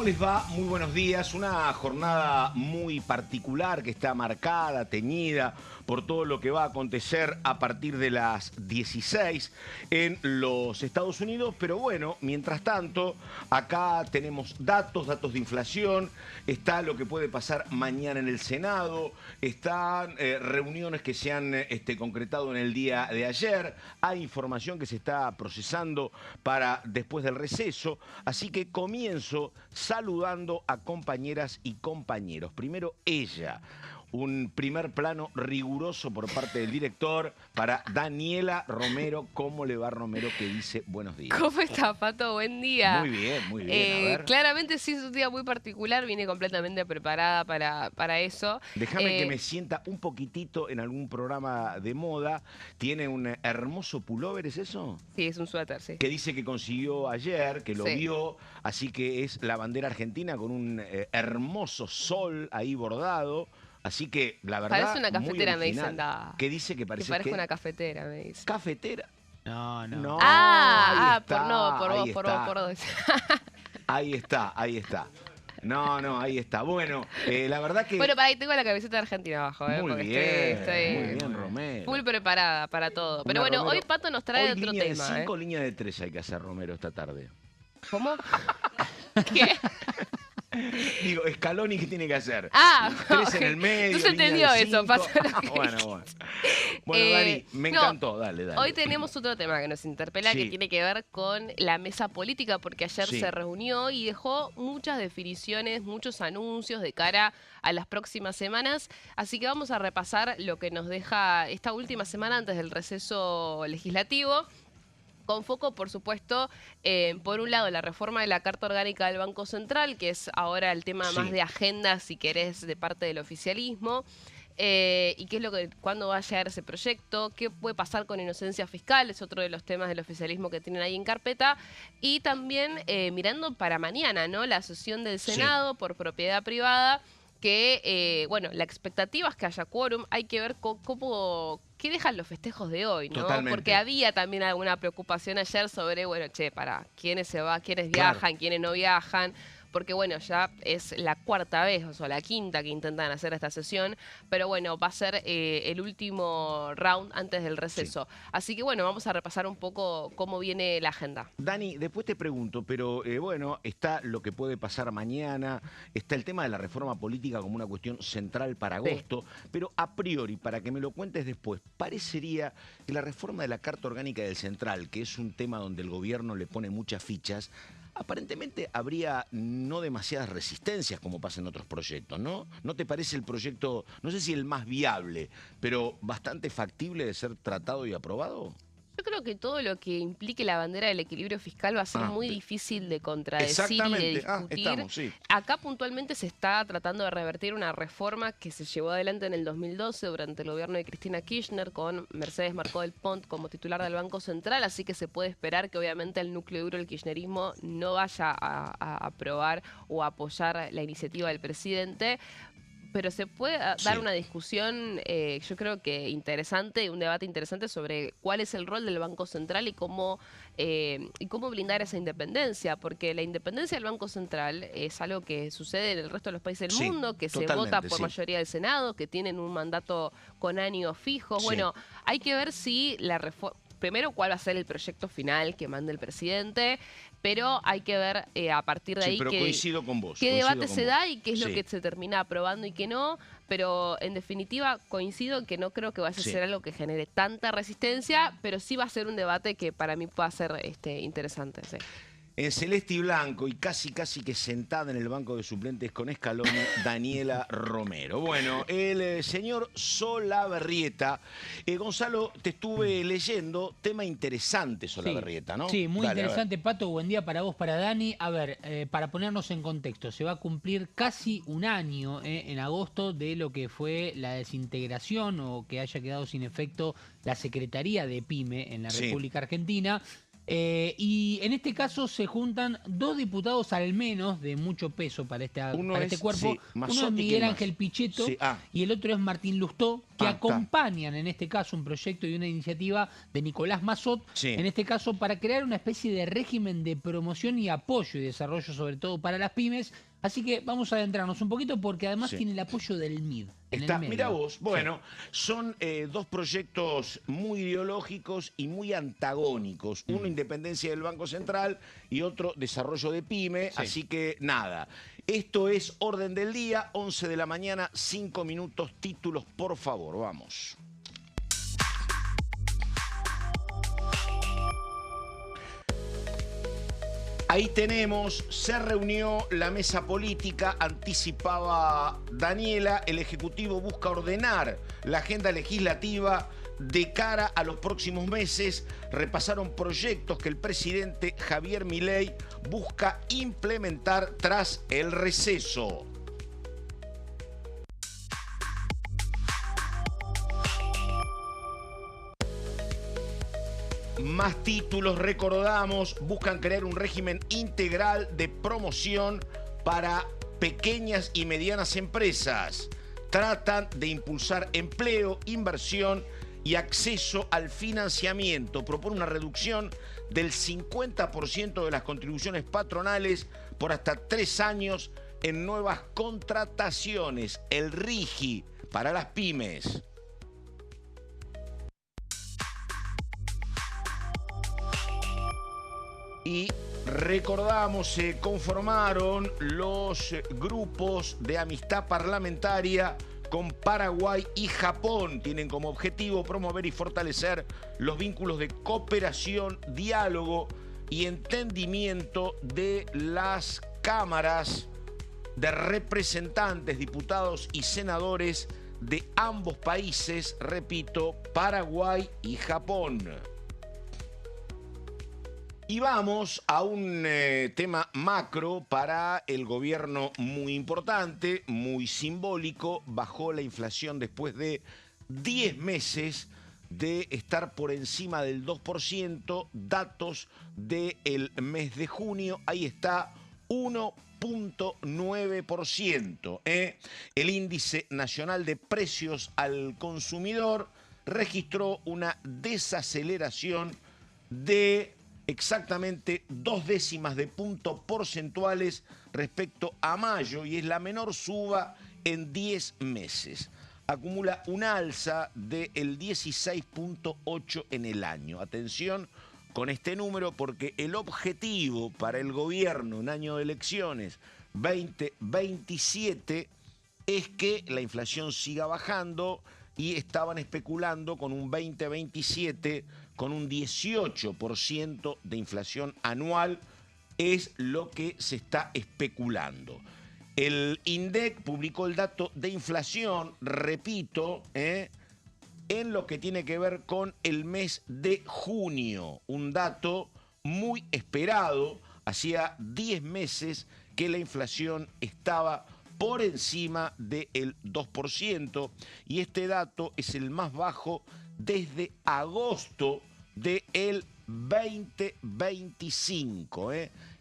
¿Cómo les va? Muy buenos días. Una jornada muy particular que está marcada, teñida por todo lo que va a acontecer a partir de las 16 en los Estados Unidos. Pero bueno, mientras tanto, acá tenemos datos de inflación, está lo que puede pasar mañana en el Senado, están reuniones que se han concretado en el día de ayer, hay información que se está procesando para después del receso, así que comienzo saludando a compañeras y compañeros. Primero ella, un primer plano riguroso por parte del director para Daniela Romero. ¿Cómo le va, Romero, que dice buenos días? ¿Cómo está, Pato? Buen día. Muy bien, muy bien. A ver. Claramente sí es un día muy particular, vine completamente preparada para eso. Déjame que me sienta un poquitito en algún programa de moda. Tiene un hermoso pullover, ¿es eso? Sí, es un suéter, sí. Que dice que consiguió ayer, que lo Sí. vio, así que es la bandera argentina con un hermoso sol ahí bordado. Así que, la verdad, Parece una muy cafetera, me original. dicen. Da. ¿Qué dice que Que parece parezca qué? una cafetera, me dicen. ¿Cafetera? No, no. No, ahí Ah, está, por ahí vos, está. por vos. Ahí está, ahí está. No, ahí está. Bueno, la verdad que... Bueno, para ahí tengo la camiseta de Argentina abajo, muy porque bien, estoy muy bien, Romero. full preparada para todo. Pero Una bueno, Romero. hoy Pato nos trae Hoy otro línea tema. de 5, línea de 3 hay que hacer, Romero, esta tarde. ¿Cómo? ¿Qué? Digo, Scaloni, ¿qué tiene que hacer? Ah, 3 en el medio, no se línea entendió de eso, 5. Pato. Lo que Bueno. Bueno, Dani, me no, encantó, dale. Hoy tenemos otro tema que nos interpela, Sí. que tiene que ver con la mesa política, porque ayer Sí. se reunió y dejó muchas definiciones, muchos anuncios de cara a las próximas semanas. Así que vamos a repasar lo que nos deja esta última semana antes del receso legislativo. Con foco, por supuesto, por un lado, la reforma de la Carta Orgánica del Banco Central, que es ahora el tema Sí. más de agenda, si querés, de parte del oficialismo. Y qué es lo que, cuándo va a llegar ese proyecto, qué puede pasar con inocencia fiscal, es otro de los temas del oficialismo que tienen ahí en carpeta. Y también mirando para mañana, ¿no? La sesión del Senado por propiedad privada, que, bueno, la expectativa es que haya quórum, hay que ver qué dejan los festejos de hoy, ¿no? Totalmente. Porque había también alguna preocupación ayer sobre, bueno, para quiénes se va, quiénes Claro. viajan, quiénes no viajan. Porque bueno, ya es la cuarta vez, o sea, la quinta que intentan hacer esta sesión, pero bueno, va a ser el último round antes del receso. Así que bueno, vamos a repasar un poco cómo viene la agenda. Dani, después te pregunto, pero bueno, está lo que puede pasar mañana, está el tema de la reforma política como una cuestión central para agosto, pero a priori, para que me lo cuentes después, parecería que la reforma de la Carta Orgánica del Central, que es un tema donde el gobierno le pone muchas fichas, aparentemente habría no demasiadas resistencias como pasa en otros proyectos, ¿no? ¿No te parece el proyecto, no sé si el más viable, pero bastante factible de ser tratado y aprobado? Yo creo que todo lo que implique la bandera del equilibrio fiscal va a ser muy difícil de contradecir y de discutir. Estamos, sí. Acá puntualmente se está tratando de revertir una reforma que se llevó adelante en el 2012 durante el gobierno de Cristina Kirchner con Mercedes Marcó del Pont como titular del Banco Central, así que se puede esperar que obviamente el núcleo duro del kirchnerismo no vaya a aprobar o a apoyar la iniciativa del presidente. Pero se puede dar una discusión, yo creo que interesante, un debate interesante sobre cuál es el rol del Banco Central y cómo blindar esa independencia, porque la independencia del Banco Central es algo que sucede en el resto de los países del mundo, que se vota por mayoría del Senado, que tienen un mandato con años fijos. Bueno, hay que ver si la reforma... Primero, cuál va a ser el proyecto final que mande el presidente, pero hay que ver a partir de ahí pero coincido con vos, qué debate se da vos. y qué es lo que se termina aprobando y qué no. Pero en definitiva coincido en que no creo que vaya a ser algo que genere tanta resistencia, pero sí va a ser un debate que para mí pueda ser interesante. Sí. En celeste y blanco y casi que sentada en el banco de suplentes con Scaloni, Daniela Romero. Bueno, el señor Solaberrieta. Gonzalo, te estuve leyendo, tema interesante Solaberrieta, ¿no? Sí, muy interesante, Pato. Buen día para vos, para Dani. A ver, para ponernos en contexto, se va a cumplir casi un año en agosto de lo que fue la desintegración o que haya quedado sin efecto la Secretaría de PYME en la República Argentina. Y en este caso se juntan 2 diputados al menos de mucho peso para este cuerpo. Sí, Uno es Mazzotti, Miguel ¿quién Ángel más? Pichetto Sí, y el otro es Martín Lustó, que está. acompañan en este caso un proyecto y una iniciativa de Nicolás Mazzot, Sí. en este caso para crear una especie de régimen de promoción y apoyo y desarrollo, sobre todo para las pymes. Así que vamos a adentrarnos un poquito porque además Sí. tiene el apoyo del MID. En Está, el medio. mira vos, bueno, Sí. son 2 proyectos muy ideológicos y muy antagónicos. Uno, independencia del Banco Central, y otro, desarrollo de pyme. Sí. Así que nada, esto es Orden del Día, 11 de la mañana, 5 minutos, títulos, por favor, vamos. Ahí tenemos, se reunió la mesa política, anticipaba Daniela, el Ejecutivo busca ordenar la agenda legislativa de cara a los próximos meses. Repasaron proyectos que el presidente Javier Milei busca implementar tras el receso. Más títulos, recordamos, buscan crear un régimen integral de promoción para pequeñas y medianas empresas. Tratan de impulsar empleo, inversión y acceso al financiamiento. Propone una reducción del 50% de las contribuciones patronales por hasta 3 años en nuevas contrataciones. El RIGI para las pymes. Y recordamos, se conformaron los grupos de amistad parlamentaria con Paraguay y Japón. Tienen como objetivo promover y fortalecer los vínculos de cooperación, diálogo y entendimiento de las cámaras de representantes, diputados y senadores de ambos países, repito, Paraguay y Japón. Y vamos a un tema macro para el gobierno muy importante, muy simbólico. Bajó la inflación después de 10 meses de estar por encima del 2%. Datos del mes de junio, ahí está, 1,9%. El índice nacional de precios al consumidor registró una desaceleración de exactamente 0,2 de puntos porcentuales respecto a mayo y es la menor suba en 10 meses. Acumula un alza del 16,8 en el año. Atención con este número porque el objetivo para el gobierno en año de elecciones 2027 es que la inflación siga bajando y estaban especulando con un 2027 con un 18% de inflación anual, es lo que se está especulando. El INDEC publicó el dato de inflación, repito, en lo que tiene que ver con el mes de junio. Un dato muy esperado, hacía 10 meses que la inflación estaba por encima del 2%, y este dato es el más bajo desde agosto del 2025.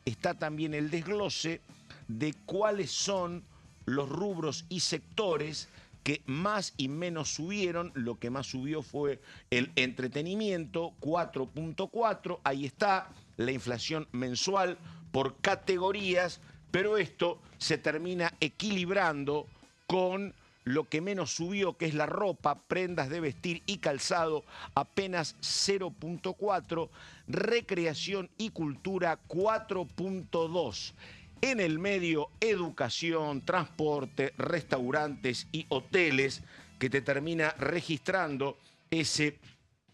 Está también el desglose de cuáles son los rubros y sectores que más y menos subieron. Lo que más subió fue el entretenimiento, 4,4. Ahí está la inflación mensual por categorías, pero esto se termina equilibrando con lo que menos subió, que es la ropa, prendas de vestir y calzado, apenas 0,4. Recreación y cultura, 4,2. En el medio, educación, transporte, restaurantes y hoteles, que te termina registrando ese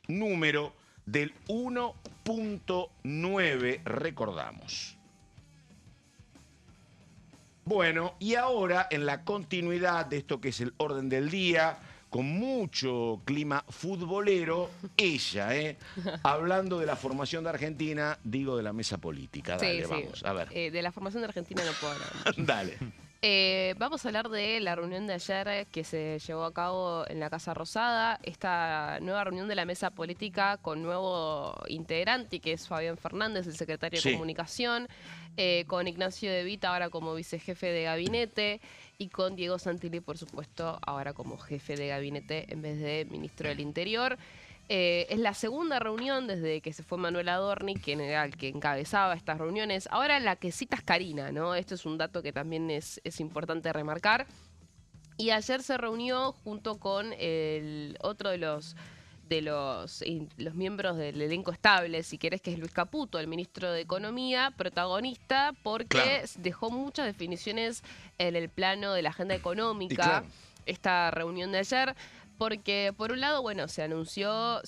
número del 1,9, recordamos. Bueno, y ahora en la continuidad de esto que es el orden del día, con mucho clima futbolero, ella, hablando de la formación de Argentina, digo de la mesa política. Dale, Sí, vamos, a ver. De la formación de Argentina no puedo hablar. Dale. Vamos a hablar de la reunión de ayer que se llevó a cabo en la Casa Rosada, esta nueva reunión de la mesa política con nuevo integrante, que es Fabián Fernández, el secretario de Comunicación, con Ignacio De Vita ahora como vicejefe de gabinete y con Diego Santilli, por supuesto, ahora como jefe de gabinete en vez de ministro del Interior. Es la segunda reunión desde que se fue Manuel Adorni, quien era el que encabezaba estas reuniones. Ahora la que cita es Karina, ¿no? Esto es un dato que también es importante remarcar. Y ayer se reunió junto con el otro de los miembros del elenco estable, si querés, que es Luis Caputo, el ministro de Economía, protagonista, porque dejó muchas definiciones en el plano de la agenda económica, esta reunión de ayer. Porque, por un lado, bueno, se denunció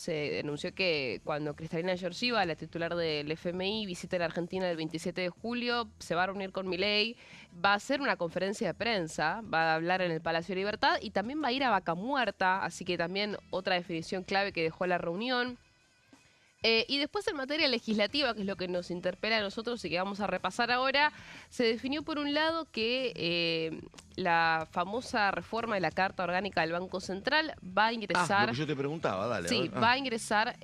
que cuando Cristalina Georgieva, la titular del FMI, visite la Argentina el 27 de julio, se va a reunir con Milei, va a hacer una conferencia de prensa, va a hablar en el Palacio de Libertad y también va a ir a Vaca Muerta, así que también otra definición clave que dejó la reunión. Y después en materia legislativa, que es lo que nos interpela a nosotros y que vamos a repasar ahora, se definió por un lado que la famosa reforma de la Carta Orgánica del Banco Central va a ingresar... lo que yo te preguntaba, dale. Sí, va a ingresar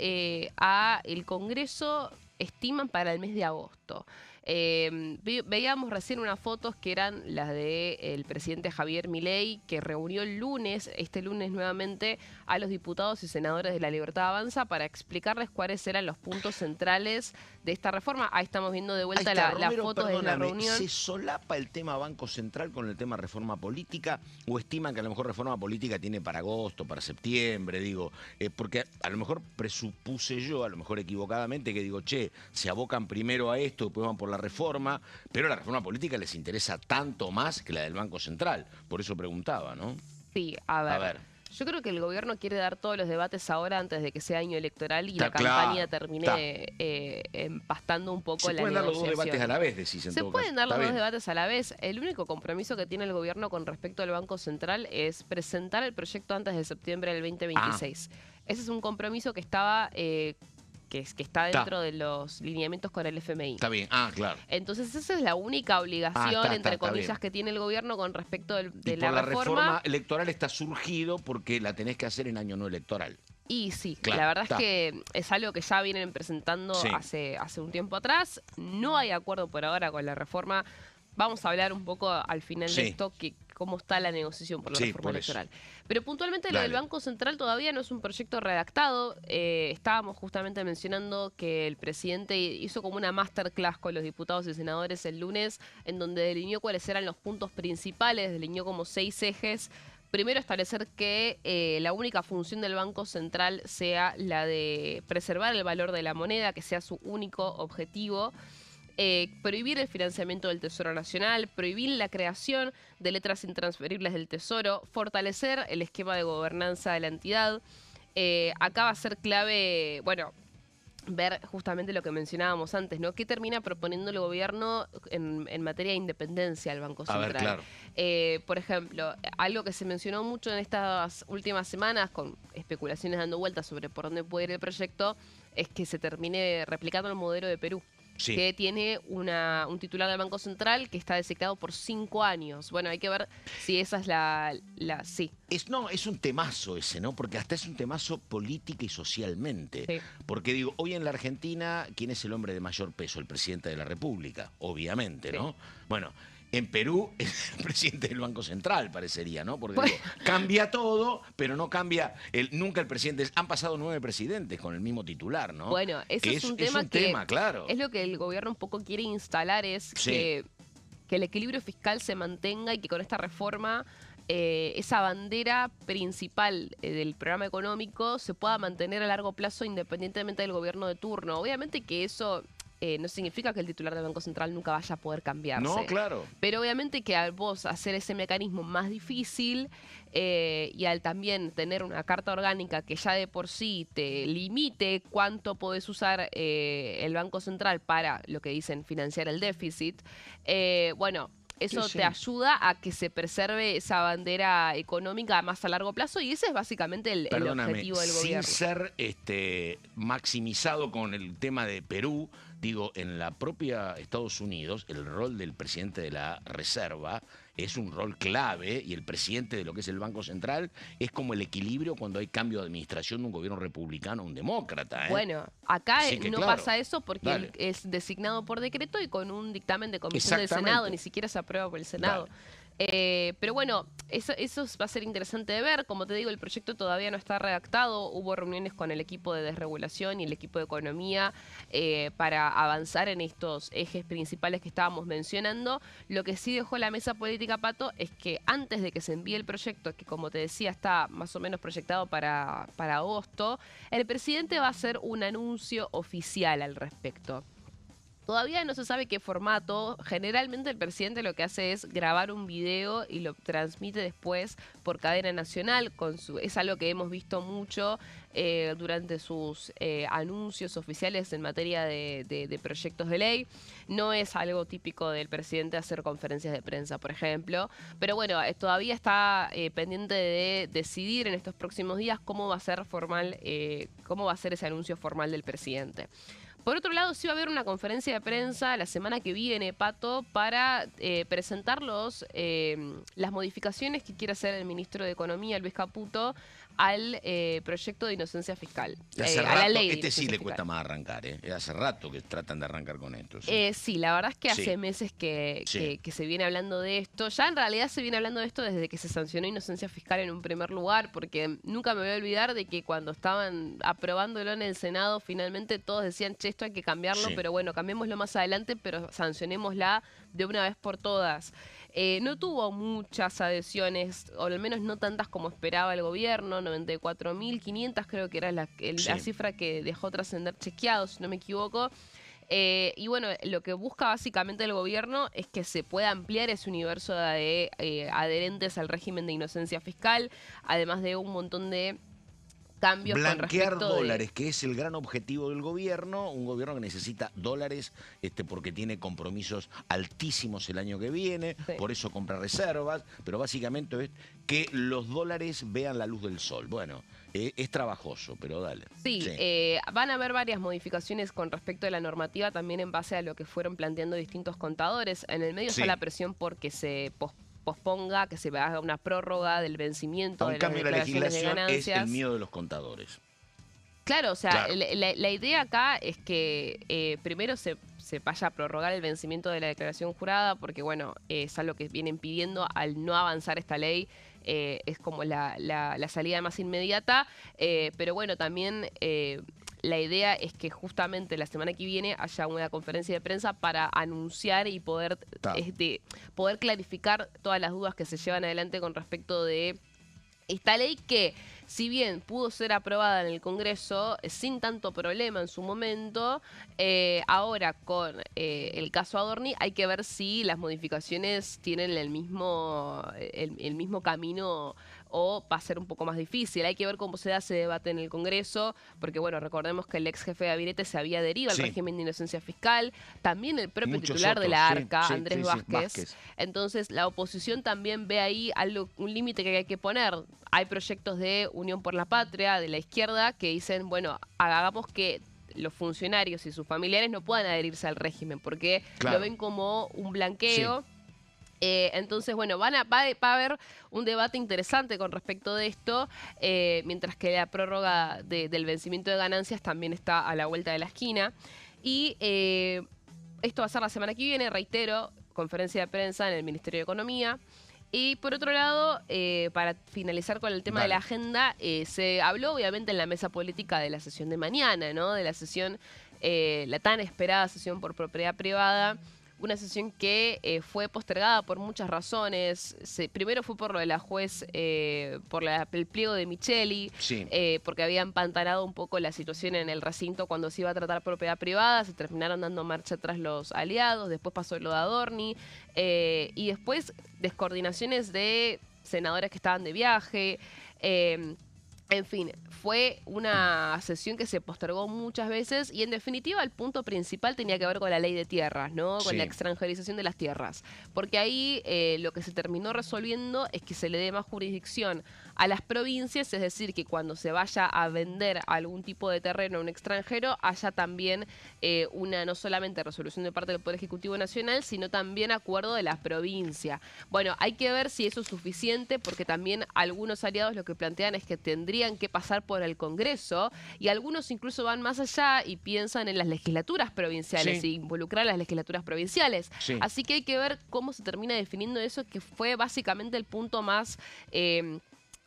a el Congreso, estiman, para el mes de agosto. Veíamos recién unas fotos que eran las del presidente Javier Milei, que reunió este lunes nuevamente, a los diputados y senadores de La Libertad Avanza para explicarles cuáles eran los puntos centrales de esta reforma. Ahí estamos viendo de vuelta las fotos de la reunión. ¿Se solapa el tema Banco Central con el tema reforma política? ¿O estiman que a lo mejor reforma política tiene para agosto, para septiembre? Digo, porque a lo mejor presupuse yo, a lo mejor equivocadamente, que digo, che, se abocan primero a esto, después van por la reforma, pero la reforma política les interesa tanto más que la del Banco Central. Por eso preguntaba, ¿no? Sí, a ver. Yo creo que el gobierno quiere dar todos los debates ahora antes de que sea año electoral y la campaña termine empastando un poco la negociación. Se pueden dar los dos debates a la vez, decís en todo caso. Se pueden dar los dos debates a la vez. El único compromiso que tiene el gobierno con respecto al Banco Central es presentar el proyecto antes de septiembre del 2026. Ese es un compromiso que estaba... que está dentro de los lineamientos con el FMI. Está bien, claro. Entonces esa es la única obligación, entre comillas, que tiene el gobierno con respecto de la reforma electoral está surgido porque la tenés que hacer en año no electoral. Y sí, la verdad es que es algo que ya vienen presentando hace un tiempo atrás. No hay acuerdo por ahora con la reforma. Vamos a hablar un poco al final de esto, cómo está la negociación por la reforma electoral. Pero puntualmente lo del Banco Central todavía no es un proyecto redactado. Estábamos justamente mencionando que el presidente hizo como una masterclass con los diputados y senadores el lunes, en donde delineó cuáles eran los puntos principales, delineó como 6 ejes. Primero, establecer que la única función del Banco Central sea la de preservar el valor de la moneda, que sea su único objetivo. Prohibir el financiamiento del Tesoro Nacional, prohibir la creación de letras intransferibles del Tesoro, fortalecer el esquema de gobernanza de la entidad. Acá va a ser clave, ver justamente lo que mencionábamos antes, ¿no? ¿Qué termina proponiendo el gobierno en materia de independencia al Banco Central? Por ejemplo, algo que se mencionó mucho en estas últimas semanas, con especulaciones dando vueltas sobre por dónde puede ir el proyecto, es que se termine replicando el modelo de Perú. Que tiene un titular del Banco Central que está designado por 5 años. Bueno, hay que ver si esa es la Es un temazo ese, ¿no? Porque hasta es un temazo política y socialmente. Porque digo, hoy en la Argentina, ¿quién es el hombre de mayor peso? El presidente de la República, obviamente, ¿no? Bueno, en Perú es el presidente del Banco Central, parecería, ¿no? Porque digo, cambia todo, pero no cambia nunca el presidente. Han pasado 9 presidentes con el mismo titular, ¿no? Bueno, eso es un tema claro. Es lo que el gobierno un poco quiere instalar, es que el equilibrio fiscal se mantenga y que con esta reforma esa bandera principal del programa económico se pueda mantener a largo plazo independientemente del gobierno de turno. Obviamente que eso... no significa que el titular del Banco Central nunca vaya a poder cambiarse. No, claro. Pero obviamente que al vos hacer ese mecanismo más difícil y al también tener una carta orgánica que ya de por sí te limite cuánto podés usar el Banco Central para, lo que dicen, financiar el déficit, eso te ayuda a que se preserve esa bandera económica más a largo plazo y ese es básicamente el objetivo del gobierno. Sin ser maximizado con el tema de Perú, digo, en la propia Estados Unidos, el rol del presidente de la Reserva es un rol clave y el presidente de lo que es el Banco Central es como el equilibrio cuando hay cambio de administración de un gobierno republicano a un demócrata. Bueno, acá Así que, no claro, pasa eso porque dale. es designado por decreto y con un dictamen de comisión del Exactamente. Senado, ni siquiera se aprueba por el Senado. Pero bueno, eso va a ser interesante de ver. Como te digo, el proyecto todavía no está redactado. Hubo reuniones con el equipo de desregulación y el equipo de economía para avanzar en estos ejes principales que estábamos mencionando. Lo que sí dejó la mesa política, Pato, es que antes de que se envíe el proyecto, que como te decía está más o menos proyectado para agosto, el presidente va a hacer un anuncio oficial al respecto. Todavía no se sabe qué formato. Generalmente el presidente lo que hace es grabar un video y lo transmite después por cadena nacional. Es algo que hemos visto mucho durante sus anuncios oficiales en materia de proyectos de ley. No es algo típico del presidente hacer conferencias de prensa, por ejemplo. Pero bueno, todavía está pendiente de decidir en estos próximos días cómo va a ser formal, cómo va a ser ese anuncio formal del presidente. Por otro lado, sí va a haber una conferencia de prensa la semana que viene, Pato, para presentar las modificaciones que quiere hacer el ministro de Economía, Luis Caputo, al proyecto de inocencia fiscal. Hace A rato, la ley de este sí inocencia le fiscal. cuesta más arrancar, ¿eh? Hace rato que tratan de arrancar con esto. Sí. Sí, la verdad es que hace Sí. meses Sí. que se viene hablando de esto. Ya en realidad se viene hablando de esto desde que se sancionó inocencia fiscal en un primer lugar, porque nunca me voy a olvidar de que cuando estaban aprobándolo en el Senado, finalmente todos decían, che, esto hay que cambiarlo, Sí. pero bueno, cambiémoslo más adelante, pero sancionémosla de una vez por todas. No tuvo muchas adhesiones, o al menos no tantas como esperaba el gobierno, 94.500 creo que era la Sí. cifra que dejó trascender chequeado, si no me equivoco. Y bueno, lo que busca básicamente el gobierno es que se pueda ampliar ese universo de adherentes al régimen de inocencia fiscal, además de un montón de cambios con Blanquear respecto dólares, que es el gran objetivo del gobierno, un gobierno que necesita dólares porque tiene compromisos altísimos el año que viene, Sí. por eso compra reservas, pero básicamente es que los dólares vean la luz del sol. Bueno, es trabajoso, pero dale. Sí, van a haber varias modificaciones con respecto a la normativa, también en base a lo que fueron planteando distintos contadores. En el medio Sí. está la presión porque se posponga, que se haga una prórroga del vencimiento Un de las cambio en la declaraciones de legislación es ganancias. el miedo de los contadores. Claro, o sea, Claro. la idea acá es que primero se vaya a prorrogar el vencimiento de la declaración jurada, porque bueno, es algo que vienen pidiendo al no avanzar esta ley, es como la salida más inmediata, pero bueno, también la idea es que justamente la semana que viene haya una conferencia de prensa para anunciar y poder, Ta. poder clarificar todas las dudas que se llevan adelante con respecto de esta ley que, si bien pudo ser aprobada en el Congreso sin tanto problema en su momento, ahora con el caso Adorni hay que ver si las modificaciones tienen el mismo camino o va a ser un poco más difícil. Hay que ver cómo se da ese debate en el Congreso, porque bueno, recordemos que el ex jefe de gabinete se había adherido al Sí. régimen de inocencia fiscal, también el propio Muchos titular de la otros, sí, ARCA, sí, Andrés sí, sí, Vázquez. Entonces, la oposición también ve ahí un límite que hay que poner. Hay proyectos de Unión por la Patria, de la izquierda, que dicen, bueno, hagamos que los funcionarios y sus familiares no puedan adherirse al régimen, porque Claro. lo ven como un blanqueo. Entonces, bueno, va a haber un debate interesante con respecto de esto, mientras que la prórroga del vencimiento de ganancias también está a la vuelta de la esquina. Y esto va a ser la semana que viene, reitero, conferencia de prensa en el Ministerio de Economía. Y por otro lado, para finalizar con el tema de la Dale. agenda, se habló obviamente en la mesa política de la sesión de mañana, ¿no? De la sesión, la tan esperada sesión por propiedad privada. Una sesión que fue postergada por muchas razones. Primero fue por lo de la juez, por el pliego de Micheli, Sí. porque había empantanado un poco la situación en el recinto cuando se iba a tratar propiedad privada. Se terminaron dando marcha atrás los aliados. Después pasó lo de Adorni. Y después descoordinaciones de senadores que estaban de viaje. En fin, fue una sesión que se postergó muchas veces y en definitiva el punto principal tenía que ver con la ley de tierras, ¿no? Con Sí. la extranjerización de las tierras. Porque ahí lo que se terminó resolviendo es que se le dé más jurisdicción a las provincias, es decir, que cuando se vaya a vender algún tipo de terreno a un extranjero, haya también una no solamente resolución de parte del Poder Ejecutivo Nacional, sino también acuerdo de la provincia. Bueno, hay que ver si eso es suficiente, porque también algunos aliados lo que plantean es que tendrían que pasar por el Congreso y algunos incluso van más allá y piensan en las legislaturas provinciales Sí. y involucrar a las legislaturas provinciales. Sí. Así que hay que ver cómo se termina definiendo eso, que fue básicamente el punto más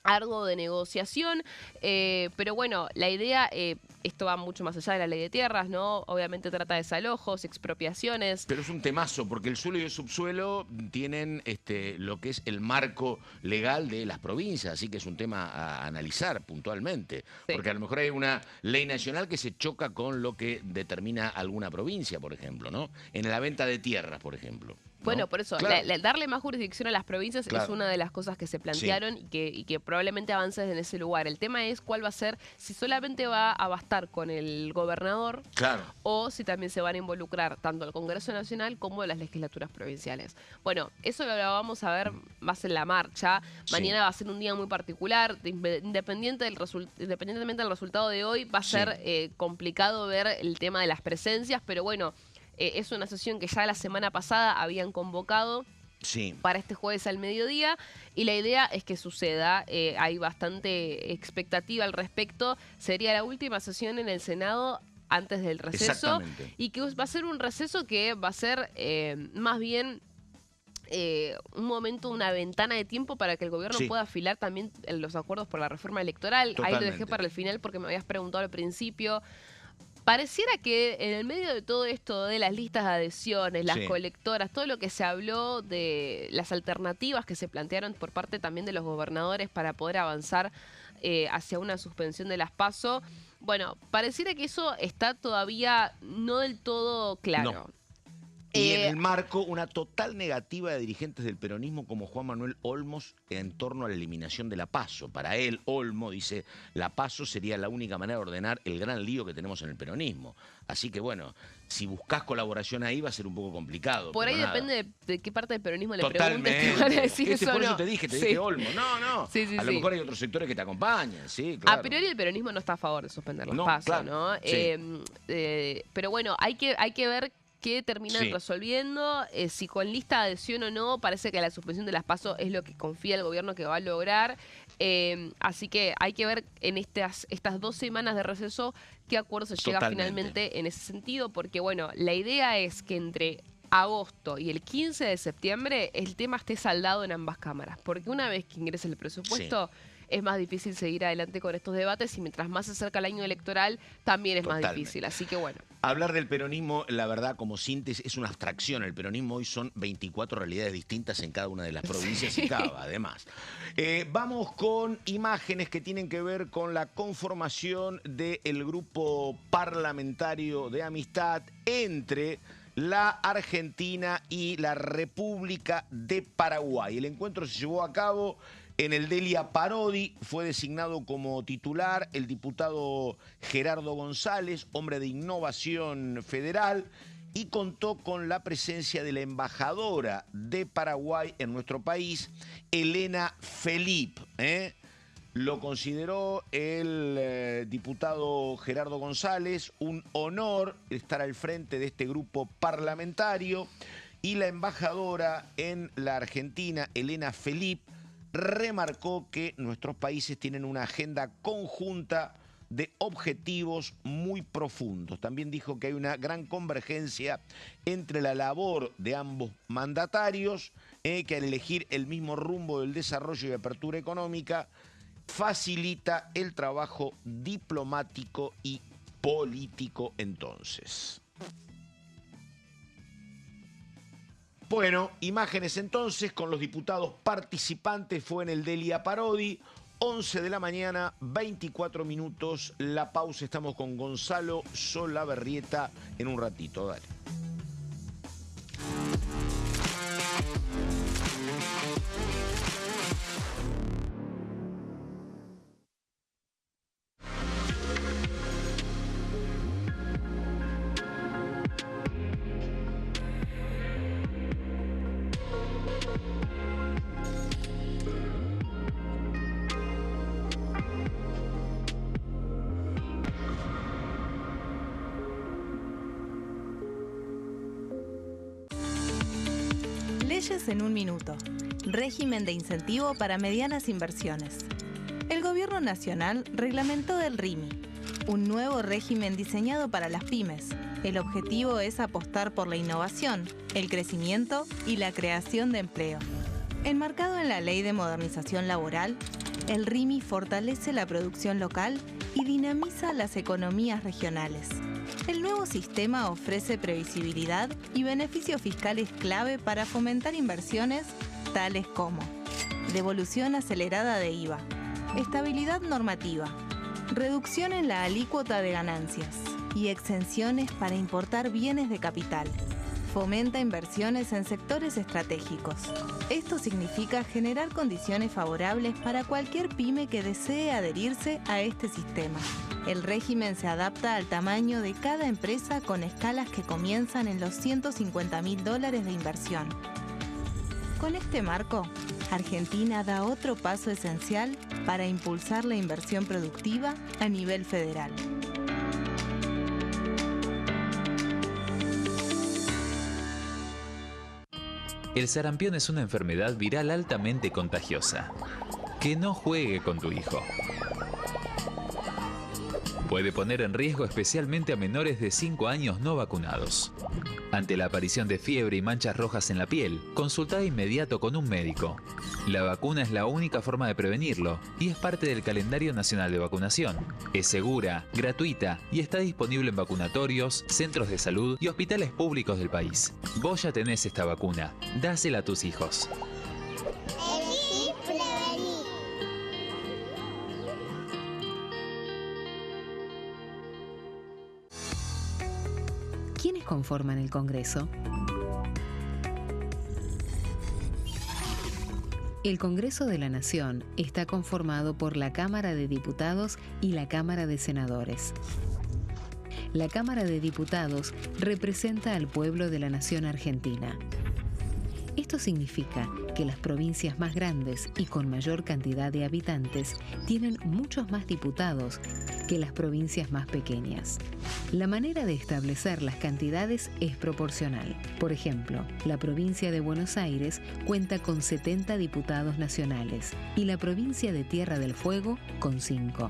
arduo de negociación, pero bueno, la idea, esto va mucho más allá de la ley de tierras, ¿no? Obviamente trata de desalojos, expropiaciones. Pero es un temazo, porque el suelo y el subsuelo tienen lo que es el marco legal de las provincias, así que es un tema a analizar puntualmente. Sí. Porque a lo mejor hay una ley nacional que se choca con lo que determina alguna provincia, por ejemplo, ¿no? En la venta de tierras, por ejemplo. ¿no? Bueno, por eso, Claro. darle más jurisdicción a las provincias es Claro. una de las cosas que se plantearon y que probablemente avances en ese lugar. El tema es cuál va a ser, si solamente va a bastar con el gobernador Claro. o si también se van a involucrar tanto el Congreso Nacional como las legislaturas provinciales. Bueno, eso lo vamos a ver más en la marcha. Sí. Mañana va a ser un día muy particular, independientemente del resultado de hoy, va a Sí. ser complicado ver el tema de las presencias, pero bueno, es una sesión que ya la semana pasada habían convocado Sí. para este jueves al mediodía y la idea es que suceda. Hay bastante expectativa al respecto. Sería la última sesión en el Senado antes del receso Exactamente. y que va a ser un receso que va a ser más bien un momento, una ventana de tiempo para que el gobierno Sí. pueda afilar también los acuerdos por la reforma electoral. Ahí lo dejé Totalmente. para el final porque me habías preguntado al principio. Pareciera que en el medio de todo esto de las listas de adhesiones, las Sí. colectoras, todo lo que se habló de las alternativas que se plantearon por parte también de los gobernadores para poder avanzar hacia una suspensión de las PASO, bueno, pareciera que eso está todavía no del todo claro. No. Y en Eh, el marco, una total negativa de dirigentes del peronismo como Juan Manuel Olmos en torno a la eliminación de la PASO. Para él, Olmo dice, la PASO sería la única manera de ordenar el gran lío que tenemos en el peronismo. Así que bueno, si buscás colaboración ahí va a ser un poco complicado. Por ahí pero nada. depende de qué parte del peronismo le Totalmente. preguntes, te van a decir eso Por o eso no. te dije Sí. Olmo. No. Sí, sí, a lo sí. mejor hay otros sectores que te acompañan, sí, claro. A priori el peronismo no está a favor de suspender los No, pasos, claro, ¿no? sí. Pero bueno, hay que ver qué terminan Sí. resolviendo, si con lista de adhesión o no. Parece que la suspensión de las PASO es lo que confía el gobierno que va a lograr. Así que hay que ver en estas 2 semanas de receso qué acuerdo se llega Totalmente. finalmente en ese sentido, porque bueno, la idea es que entre agosto y el 15 de septiembre el tema esté saldado en ambas cámaras, porque una vez que ingrese el presupuesto es más difícil seguir adelante con estos debates y mientras más se acerca el año electoral también es más Totalmente. difícil, así que bueno. Hablar del peronismo, la verdad, como síntesis, es una abstracción. El peronismo hoy son 24 realidades distintas en cada una de las provincias y Cava, además. Vamos con imágenes que tienen que ver con la conformación del grupo parlamentario de amistad entre la Argentina y la República de Paraguay. El encuentro se llevó a cabo en el Delia Parodi, fue designado como titular el diputado Gerardo González, hombre de Innovación Federal, y contó con la presencia de la embajadora de Paraguay en nuestro país, Elena Felip. Lo consideró el diputado Gerardo González un honor estar al frente de este grupo parlamentario, y la embajadora en la Argentina, Elena Felip, remarcó que nuestros países tienen una agenda conjunta de objetivos muy profundos. También dijo que hay una gran convergencia entre la labor de ambos mandatarios, que al elegir el mismo rumbo del desarrollo y apertura económica, facilita el trabajo diplomático y político entonces. Bueno, imágenes entonces con los diputados participantes. Fue en el Delia Parodi, 11 de la mañana, 24 minutos. La pausa, estamos con Gonzalo Solaberrieta en un ratito. Dale. Leyes en un minuto. Régimen de incentivo para medianas inversiones. El Gobierno Nacional reglamentó el RIMI, un nuevo régimen diseñado para las pymes. El objetivo es apostar por la innovación, el crecimiento y la creación de empleo. Enmarcado en la Ley de Modernización Laboral, el RIMI fortalece la producción local y dinamiza las economías regionales. El nuevo sistema ofrece previsibilidad y beneficios fiscales clave para fomentar inversiones tales como devolución acelerada de IVA, estabilidad normativa, reducción en la alícuota de ganancias y exenciones para importar bienes de capital. Fomenta inversiones en sectores estratégicos. Esto significa generar condiciones favorables para cualquier pyme que desee adherirse a este sistema. El régimen se adapta al tamaño de cada empresa con escalas que comienzan en los $150.000 de inversión. Con este marco, Argentina da otro paso esencial para impulsar la inversión productiva a nivel federal. El sarampión es una enfermedad viral altamente contagiosa. Que no juegue con tu hijo. Puede poner en riesgo especialmente a menores de 5 años no vacunados. Ante la aparición de fiebre y manchas rojas en la piel, consulta de inmediato con un médico. La vacuna es la única forma de prevenirlo y es parte del calendario nacional de vacunación. Es segura, gratuita y está disponible en vacunatorios, centros de salud y hospitales públicos del país. Vos ya tenés esta vacuna, dásela a tus hijos. Elegí prevenir. ¿Quiénes conforman el Congreso? El Congreso de la Nación está conformado por la Cámara de Diputados y la Cámara de Senadores. La Cámara de Diputados representa al pueblo de la nación argentina. Esto significa que las provincias más grandes y con mayor cantidad de habitantes tienen muchos más diputados que las provincias más pequeñas. La manera de establecer las cantidades es proporcional. Por ejemplo, la provincia de Buenos Aires cuenta con 70 diputados nacionales y la provincia de Tierra del Fuego con 5.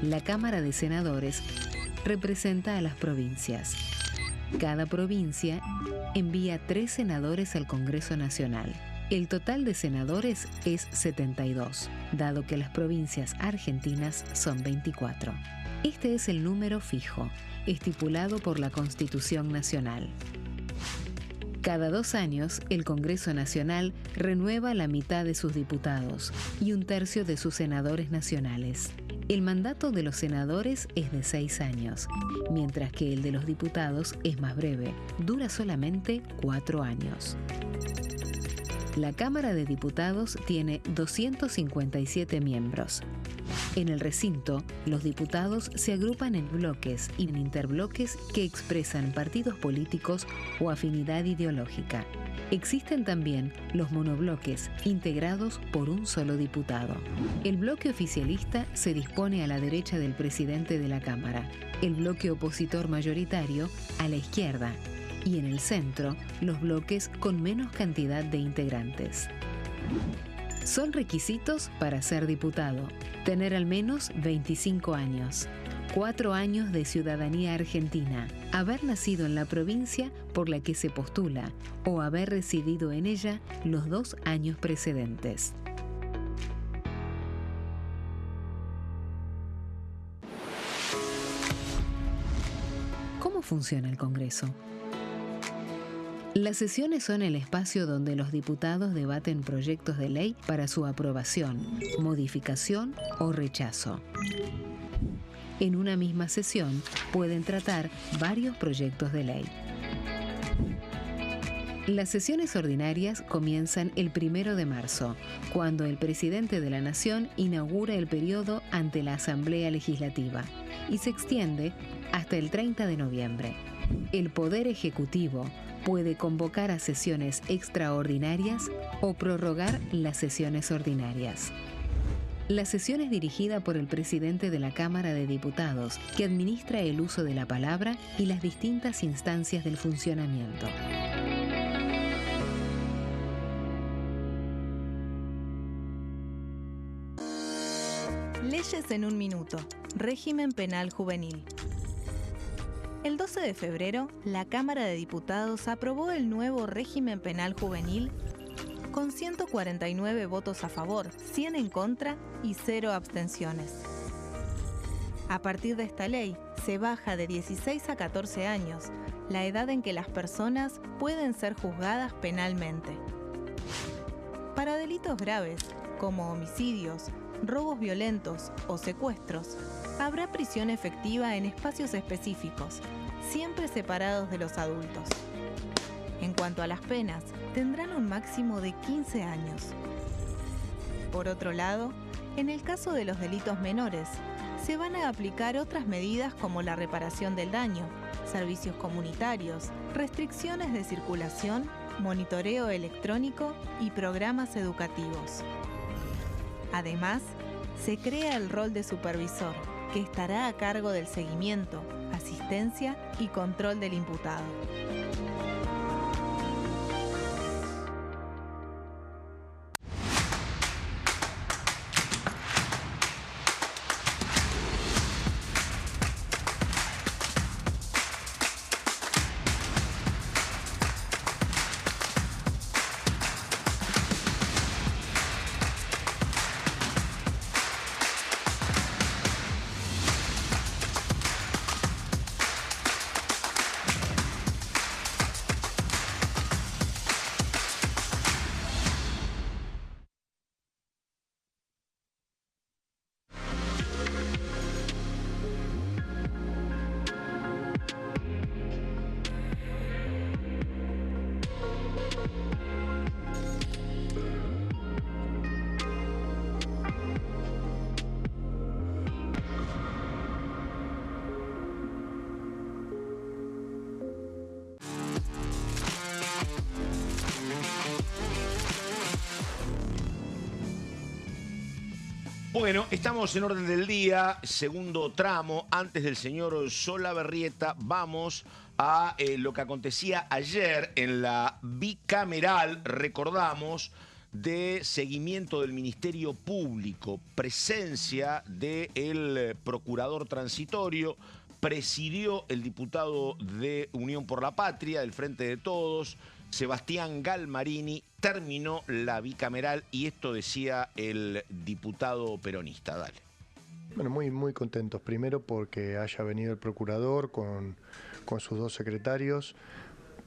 La Cámara de Senadores representa a las provincias. Cada provincia envía 3 senadores al Congreso Nacional. El total de senadores es 72, dado que las provincias argentinas son 24. Este es el número fijo, estipulado por la Constitución Nacional. Cada 2 años, el Congreso Nacional renueva la mitad de sus diputados y 1/3 de sus senadores nacionales. El mandato de los senadores es de 6 años, mientras que el de los diputados es más breve, dura solamente 4 años. La Cámara de Diputados tiene 257 miembros. En el recinto, los diputados se agrupan en bloques y en interbloques que expresan partidos políticos o afinidad ideológica. Existen también los monobloques, integrados por un solo diputado. El bloque oficialista se dispone a la derecha del presidente de la Cámara, el bloque opositor mayoritario a la izquierda, y en el centro, los bloques con menos cantidad de integrantes. Son requisitos para ser diputado: tener al menos 25 años, 4 años de ciudadanía argentina, haber nacido en la provincia por la que se postula o haber residido en ella los 2 años precedentes. ¿Cómo funciona el Congreso? Las sesiones son el espacio donde los diputados debaten proyectos de ley para su aprobación, modificación o rechazo. En una misma sesión pueden tratar varios proyectos de ley. Las sesiones ordinarias comienzan el 1 de marzo, cuando el presidente de la Nación inaugura el periodo ante la Asamblea Legislativa, y se extiende hasta el 30 de noviembre. El Poder Ejecutivo puede convocar a sesiones extraordinarias o prorrogar las sesiones ordinarias. La sesión es dirigida por el presidente de la Cámara de Diputados, que administra el uso de la palabra y las distintas instancias del funcionamiento. Leyes en un minuto. Régimen penal juvenil. El 12 de febrero, la Cámara de Diputados aprobó el nuevo régimen penal juvenil con 149 votos a favor, 100 en contra y 0 abstenciones. A partir de esta ley, se baja de 16 a 14 años la edad en que las personas pueden ser juzgadas penalmente. Para delitos graves, como homicidios, robos violentos o secuestros, habrá prisión efectiva en espacios específicos, siempre separados de los adultos. En cuanto a las penas, tendrán un máximo de 15 años. Por otro lado, en el caso de los delitos menores, se van a aplicar otras medidas como la reparación del daño, servicios comunitarios, restricciones de circulación, monitoreo electrónico y programas educativos. Además, se crea el rol de supervisor, que estará a cargo del seguimiento, asistencia y control del imputado. Bueno, estamos en orden del día, segundo tramo. Antes del señor Solaberrieta, vamos a lo que acontecía ayer en la bicameral, recordamos, de seguimiento del Ministerio Público, presencia del procurador transitorio, presidió el diputado de Unión por la Patria, del Frente de Todos, Sebastián Galmarini. Terminó la bicameral y esto decía el diputado peronista. Dale. Bueno, muy contentos. Primero porque haya venido el procurador con sus dos secretarios.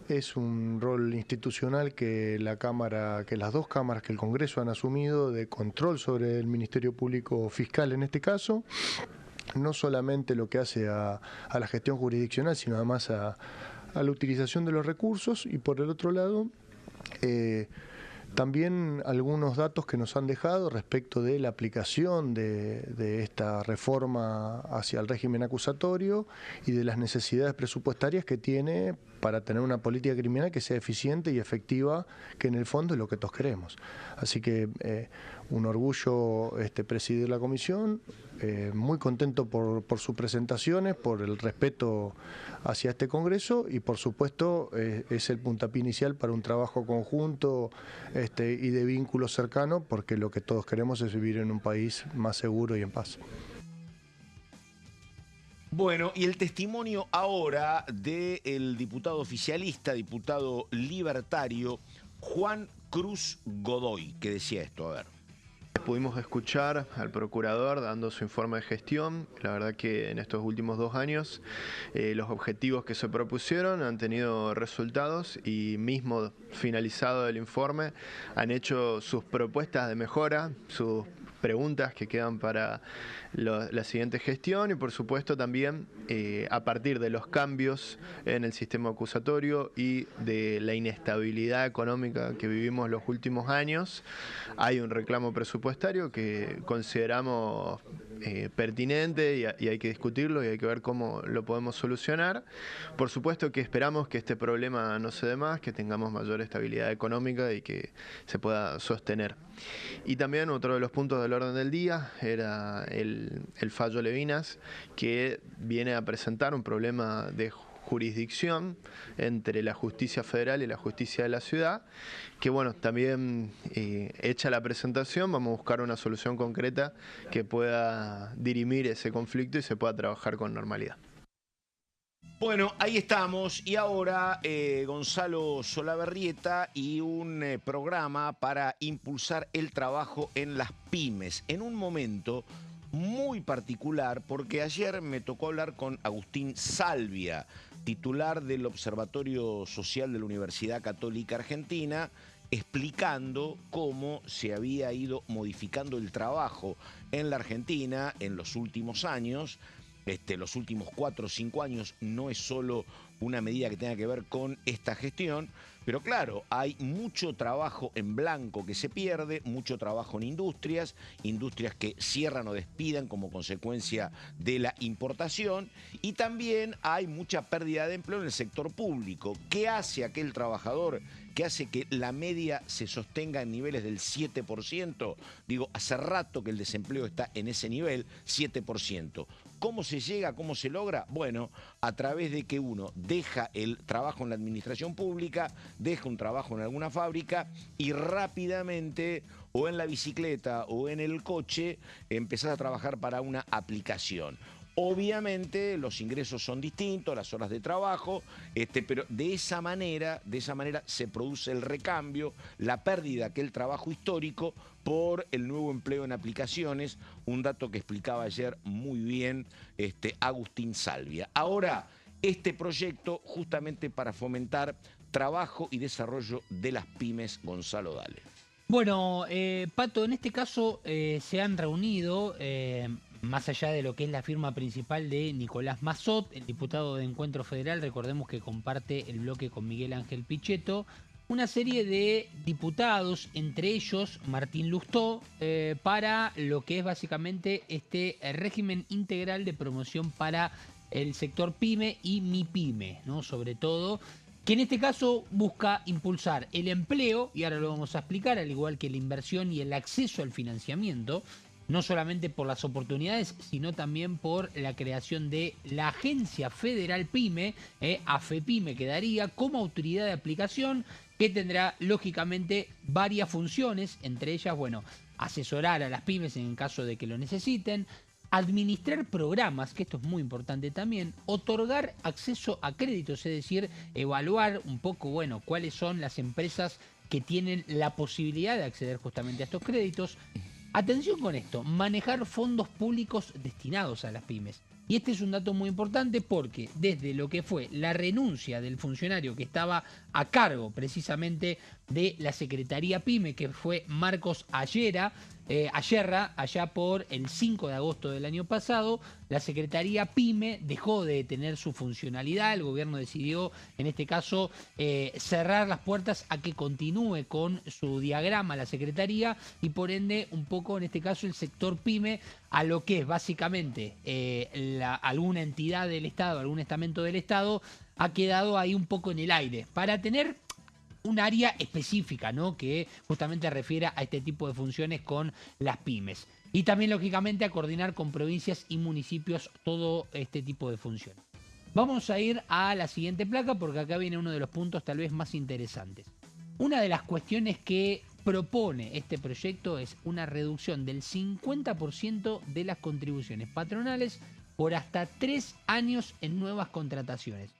Es un rol institucional que las dos cámaras que el Congreso han asumido de control sobre el Ministerio Público Fiscal en este caso. No solamente lo que hace a la gestión jurisdiccional, sino además a la utilización de los recursos. Y por el otro lado, también algunos datos que nos han dejado respecto de la aplicación de esta reforma hacia el régimen acusatorio y de las necesidades presupuestarias que tiene para tener una política criminal que sea eficiente y efectiva, que en el fondo es lo que todos queremos. Así que un orgullo presidir la comisión, muy contento por sus presentaciones, por el respeto hacia este Congreso y por supuesto es el puntapié inicial para un trabajo conjunto y de vínculo cercano, porque lo que todos queremos es vivir en un país más seguro y en paz. Bueno, y el testimonio ahora del diputado oficialista, diputado libertario, Juan Cruz Godoy, que decía esto, a ver. Pudimos escuchar al procurador dando su informe de gestión. La verdad que en estos últimos 2 años los objetivos que se propusieron han tenido resultados y mismo finalizado el informe han hecho sus propuestas de mejora, sus preguntas que quedan para la siguiente gestión y por supuesto también a partir de los cambios en el sistema acusatorio y de la inestabilidad económica que vivimos los últimos años, hay un reclamo presupuestario que consideramos pertinente y hay que discutirlo y hay que ver cómo lo podemos solucionar. Por supuesto que esperamos que este problema no se dé más, que tengamos mayor estabilidad económica y que se pueda sostener. Y también otro de los puntos del orden del día era el fallo Levinas, que viene a presentar un problema de jurisdicción entre la justicia federal y la justicia de la ciudad, que bueno, también hecha la presentación, vamos a buscar una solución concreta que pueda dirimir ese conflicto y se pueda trabajar con normalidad. Bueno, ahí estamos. Y ahora Gonzalo Solabarrieta y un programa para impulsar el trabajo en las pymes. En un momento muy particular, porque ayer me tocó hablar con Agustín Salvia, titular del Observatorio Social de la Universidad Católica Argentina, explicando cómo se había ido modificando el trabajo en la Argentina en los últimos años. Los últimos 4 o 5 años no es solo una medida que tenga que ver con esta gestión, pero claro, hay mucho trabajo en blanco que se pierde, mucho trabajo en industrias que cierran o despiden como consecuencia de la importación, y también hay mucha pérdida de empleo en el sector público. ¿Qué hace aquel trabajador? ¿Qué hace que la media se sostenga en niveles del 7%? Digo, hace rato que el desempleo está en ese nivel, 7%. ¿Cómo se llega? ¿Cómo se logra? Bueno, a través de que uno deja el trabajo en la administración pública, deja un trabajo en alguna fábrica y rápidamente, o en la bicicleta o en el coche, empezás a trabajar para una aplicación. Obviamente los ingresos son distintos, las horas de trabajo, pero de esa manera se produce el recambio, la pérdida de aquel trabajo histórico por el nuevo empleo en aplicaciones, un dato que explicaba ayer muy bien Agustín Salvia. Ahora, este proyecto justamente para fomentar trabajo y desarrollo de las pymes. Gonzalo, dale. Bueno, Pato, en este caso se han reunido, más allá de lo que es la firma principal de Nicolás Massot, el diputado de Encuentro Federal, recordemos que comparte el bloque con Miguel Ángel Pichetto, una serie de diputados, entre ellos Martín Lustó, para lo que es básicamente este régimen integral de promoción para el sector pyme y MIPYME, ¿no? Sobre todo, que en este caso busca impulsar el empleo, y ahora lo vamos a explicar, al igual que la inversión y el acceso al financiamiento, no solamente por las oportunidades, sino también por la creación de la Agencia Federal PYME, AFEPYME quedaría, como autoridad de aplicación, que tendrá lógicamente varias funciones, entre ellas, bueno, asesorar a las pymes en caso de que lo necesiten, administrar programas, que esto es muy importante también, otorgar acceso a créditos, es decir, evaluar un poco, bueno, cuáles son las empresas que tienen la posibilidad de acceder justamente a estos créditos. Atención con esto, manejar fondos públicos destinados a las pymes. Y este es un dato muy importante porque desde lo que fue la renuncia del funcionario que estaba a cargo precisamente de la Secretaría PYME, que fue Marcos Ayerra, allá por el 5 de agosto del año pasado, la Secretaría PYME dejó de tener su funcionalidad. El gobierno decidió, en este caso, cerrar las puertas a que continúe con su diagrama la Secretaría y por ende, un poco en este caso, el sector PYME a lo que es básicamente alguna entidad del Estado, algún estamento del Estado, ha quedado ahí un poco en el aire para tener un área específica, ¿no? Que justamente refiere a este tipo de funciones con las pymes. Y también, lógicamente, a coordinar con provincias y municipios todo este tipo de funciones. Vamos a ir a la siguiente placa porque acá viene uno de los puntos tal vez más interesantes. Una de las cuestiones que propone este proyecto es una reducción del 50% de las contribuciones patronales por hasta 3 años en nuevas contrataciones.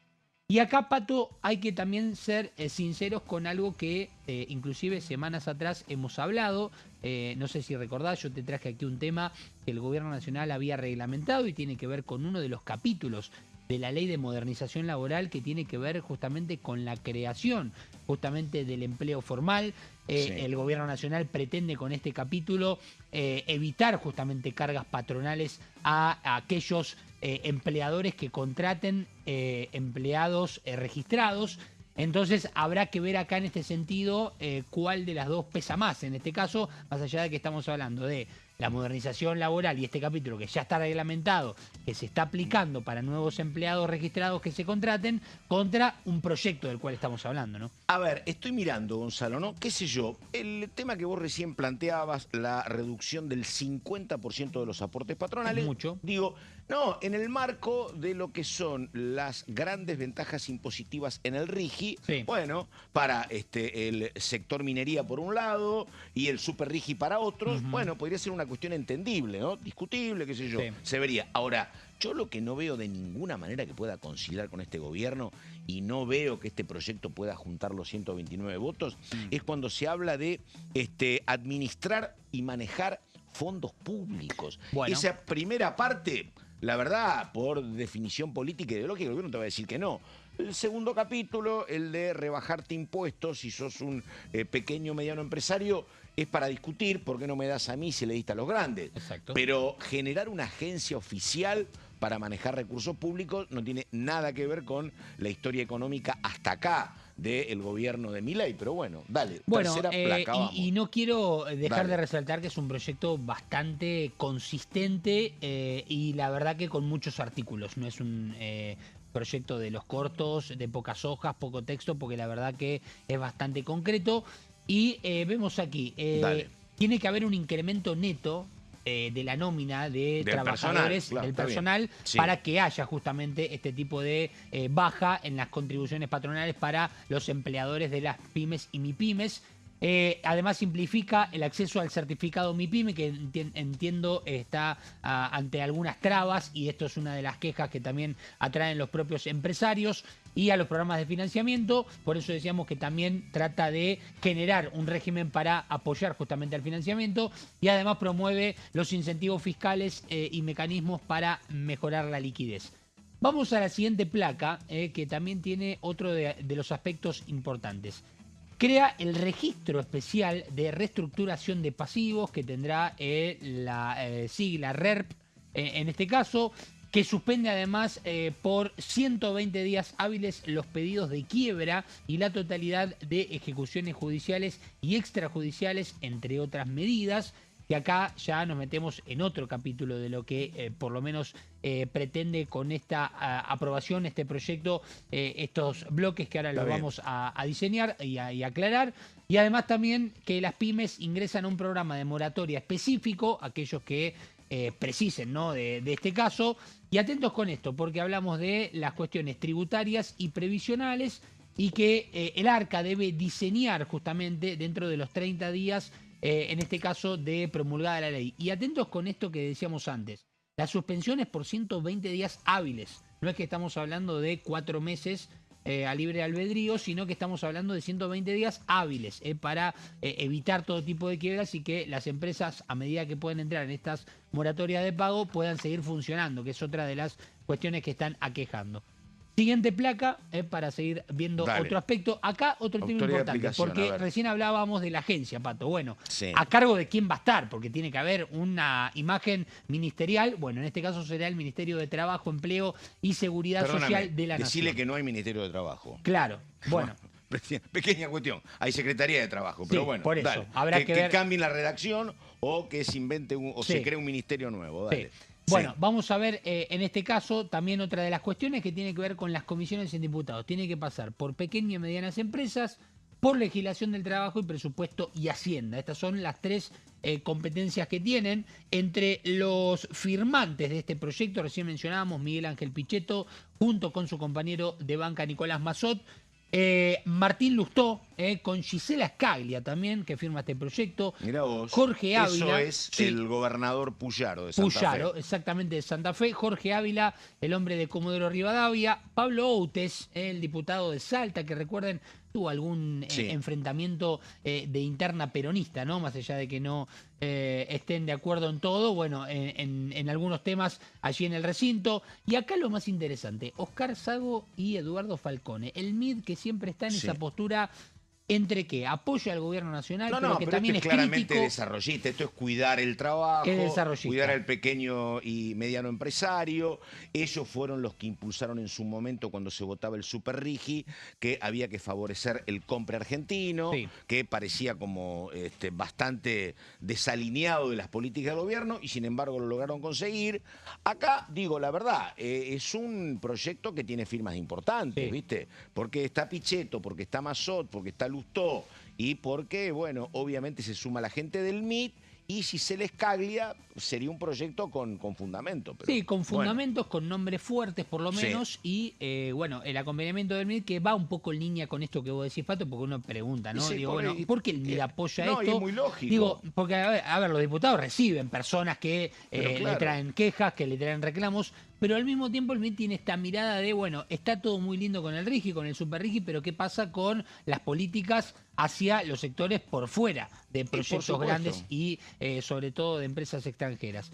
Y acá, Pato, hay que también ser sinceros con algo que inclusive semanas atrás hemos hablado. No sé si recordás, yo te traje aquí un tema que el Gobierno Nacional había reglamentado y tiene que ver con uno de los capítulos de la Ley de Modernización Laboral que tiene que ver justamente con la creación justamente del empleo formal. Sí. El Gobierno Nacional pretende con este capítulo evitar justamente cargas patronales a aquellos empleadores que contraten empleados registrados. Entonces habrá que ver acá en este sentido cuál de las dos pesa más. En este caso, más allá de que estamos hablando de la modernización laboral y este capítulo que ya está reglamentado, que se está aplicando para nuevos empleados registrados que se contraten, contra un proyecto del cual estamos hablando, ¿no? A ver, estoy mirando, Gonzalo, ¿no? ¿Qué sé yo? El tema que vos recién planteabas, la reducción del 50% de los aportes patronales. Es mucho. Digo, No, en el marco de lo que son las grandes ventajas impositivas en el RIGI, Sí. bueno, para el sector minería por un lado y el super RIGI para otros, bueno, podría ser una cuestión entendible, ¿no? Discutible, qué sé yo, Sí. se vería. Ahora, yo lo que no veo de ninguna manera que pueda conciliar con este gobierno y no veo que este proyecto pueda juntar los 129 votos, es cuando se habla de administrar y manejar fondos públicos. Bueno. Esa primera parte, la verdad, por definición política y ideológica, el gobierno te va a decir que no. El segundo capítulo, el de rebajarte impuestos si sos un pequeño o mediano empresario, es para discutir por qué no me das a mí si le diste a los grandes. Exacto. Pero generar una agencia oficial para manejar recursos públicos no tiene nada que ver con la historia económica hasta acá del gobierno de Milei. Pero bueno, dale, Bueno, tercera placa, vamos. y no quiero dejar Dale. de resaltar que es un proyecto bastante consistente y la verdad que con muchos artículos. No es un proyecto de los cortos, de pocas hojas, poco texto, porque la verdad que es bastante concreto. Y vemos aquí, Dale. tiene que haber un incremento neto de la nómina de Del trabajadores, personal, claro, del está bien. personal, Sí. para que haya justamente este tipo de baja en las contribuciones patronales para los empleadores de las pymes y MIPYMES. Además simplifica el acceso al certificado MIPYME, que entiendo está ante algunas trabas, y esto es una de las quejas que también atraen los propios empresarios, y a los programas de financiamiento. Por eso decíamos que también trata de generar un régimen para apoyar justamente al financiamiento, y además promueve los incentivos fiscales y mecanismos para mejorar la liquidez. Vamos a la siguiente placa, que también tiene otro de los aspectos importantes. Crea el registro especial de reestructuración de pasivos, que tendrá la sigla RERP en este caso, que suspende además por 120 días hábiles los pedidos de quiebra y la totalidad de ejecuciones judiciales y extrajudiciales, entre otras medidas. Y acá ya nos metemos en otro capítulo de lo que por lo menos pretende con esta aprobación, este proyecto, estos bloques que ahora los vamos a diseñar y a aclarar. Y además también que las pymes ingresan a un programa de moratoria específico, aquellos que precisen, ¿no?, de este caso. Y atentos con esto, porque hablamos de las cuestiones tributarias y previsionales, y que el ARCA debe diseñar justamente dentro de los 30 días, en este caso, de promulgada la ley. Y atentos con esto que decíamos antes. La suspensión es por 120 días hábiles. No es que estamos hablando de 4 meses a libre albedrío, sino que estamos hablando de 120 días hábiles para evitar todo tipo de quiebras y que las empresas, a medida que pueden entrar en estas moratorias de pago, puedan seguir funcionando, que es otra de las cuestiones que están aquejando. Siguiente placa, para seguir viendo otro aspecto. Acá otro tema importante, porque recién hablábamos de la agencia, Pato. Bueno, sí. ¿A cargo de quién va a estar? Porque tiene que haber una imagen ministerial. Bueno, en este caso será el Ministerio de Trabajo, Empleo y Seguridad Social de la Nación. Decirle que no hay Ministerio de Trabajo. Claro, bueno. Pequeña cuestión. Hay Secretaría de Trabajo, pero sí, bueno, por eso. Dale. Habrá que ver... cambien la redacción o que se invente se cree un ministerio nuevo. Dale. Sí. Bueno, vamos a ver en este caso también otra de las cuestiones que tiene que ver con las comisiones en diputados. Tiene que pasar por pequeñas y medianas empresas, por legislación del trabajo y presupuesto y hacienda. Estas son las tres competencias que tienen. Entre los firmantes de este proyecto, recién mencionábamos Miguel Ángel Pichetto, junto con su compañero de banca Nicolás Massot, Martín Lustó, con Gisela Scaglia también, que firma este proyecto. Mirá vos. Jorge Ávila. Eso es el gobernador Puyaro de Santa Fe. Exactamente, de Santa Fe. Jorge Ávila, el hombre de Comodoro Rivadavia. Pablo Outes, el diputado de Salta, que recuerden, tuvo algún enfrentamiento de interna peronista, ¿no? Más allá de que no estén de acuerdo en todo, bueno, en algunos temas allí en el recinto. Y acá lo más interesante, Oscar Sago y Eduardo Falcone, el MID, que siempre está en esa postura entre que apoya al gobierno nacional, pero que también esto es claramente crítico. desarrollista. Esto es cuidar el trabajo, cuidar al pequeño y mediano empresario. Ellos fueron los que impulsaron en su momento, cuando se votaba el Super Rigi, que había que favorecer el compre argentino, que parecía como bastante desalineado de las políticas del gobierno, y sin embargo lo lograron conseguir. Acá, digo la verdad, es un proyecto que tiene firmas importantes, ¿viste? Porque está Pichetto, porque está Massot, porque está Lustó, y porque, bueno, obviamente se suma la gente del MIT y si se les caglia, sería un proyecto con fundamento. Pero, sí, con fundamentos, bueno. con nombres fuertes por lo menos, y bueno, el acompañamiento del MID que va un poco en línea con esto que vos decís, Pato, porque uno pregunta, ¿no? Sí, Digo, bueno, ¿por qué el MID apoya esto? No, y es muy lógico. Digo, porque a ver, los diputados reciben personas que claro, le traen quejas, que le traen reclamos, pero al mismo tiempo el MID tiene esta mirada de, bueno, está todo muy lindo con el RIGI, con el Super RIGI, pero ¿qué pasa con las políticas hacia los sectores por fuera de proyectos grandes y sobre todo de empresas extranjeras?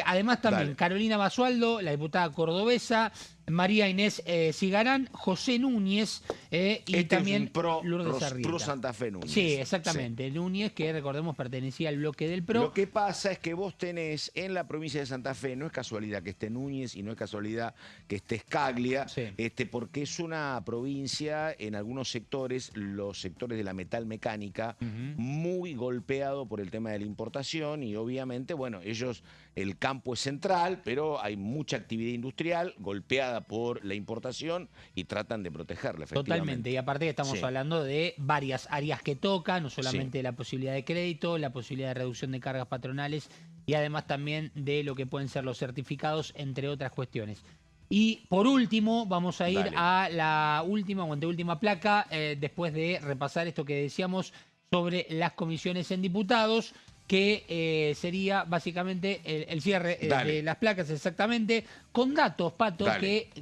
Además también Dale. Carolina Basualdo, la diputada cordobesa, María Inés Cigarán, José Núñez y también Lourdes Arrieta. Pro Santa Fe Núñez. Sí, exactamente. Sí. Núñez, que recordemos pertenecía al bloque del PRO. Lo que pasa es que vos tenés en la provincia de Santa Fe, no es casualidad que esté Núñez y no es casualidad que esté Scaglia, sí, porque es una provincia en algunos sectores, los sectores de la metalmecánica, muy golpeado por el tema de la importación y obviamente, bueno, ellos, el campo es central, pero hay mucha actividad industrial golpeada por la importación y tratan de protegerla, efectivamente. Totalmente, y aparte estamos hablando de varias áreas que tocan, no solamente la posibilidad de crédito, la posibilidad de reducción de cargas patronales y además también de lo que pueden ser los certificados, entre otras cuestiones. Y por último, vamos a ir a la última o anteúltima placa, después de repasar esto que decíamos sobre las comisiones en diputados, que sería básicamente el cierre de las placas exactamente, con datos, Pato,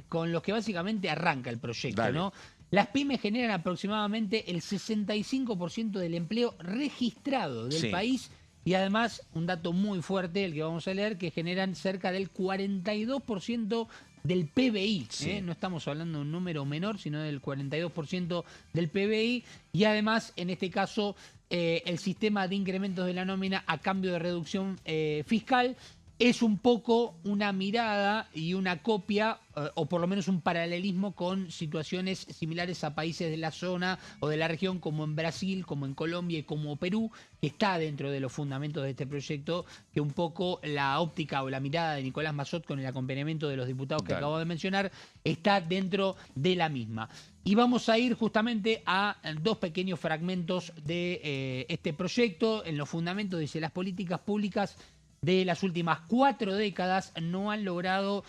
con los que básicamente arranca el proyecto, ¿no? Las pymes generan aproximadamente el 65% del empleo registrado del país y además, un dato muy fuerte, el que vamos a leer, que generan cerca del 42% del PBI. No estamos hablando de un número menor, sino del 42% del PBI y además, en este caso, el sistema de incrementos de la nómina a cambio de reducción fiscal es un poco una mirada y una copia, o por lo menos un paralelismo con situaciones similares a países de la zona o de la región como en Brasil, como en Colombia y como Perú, que está dentro de los fundamentos de este proyecto, que un poco la óptica o la mirada de Nicolás Massot con el acompañamiento de los diputados que acabo de mencionar está dentro de la misma. Y vamos a ir justamente a dos pequeños fragmentos de este proyecto. En los fundamentos dice: las políticas públicas de las últimas 4 décadas no han logrado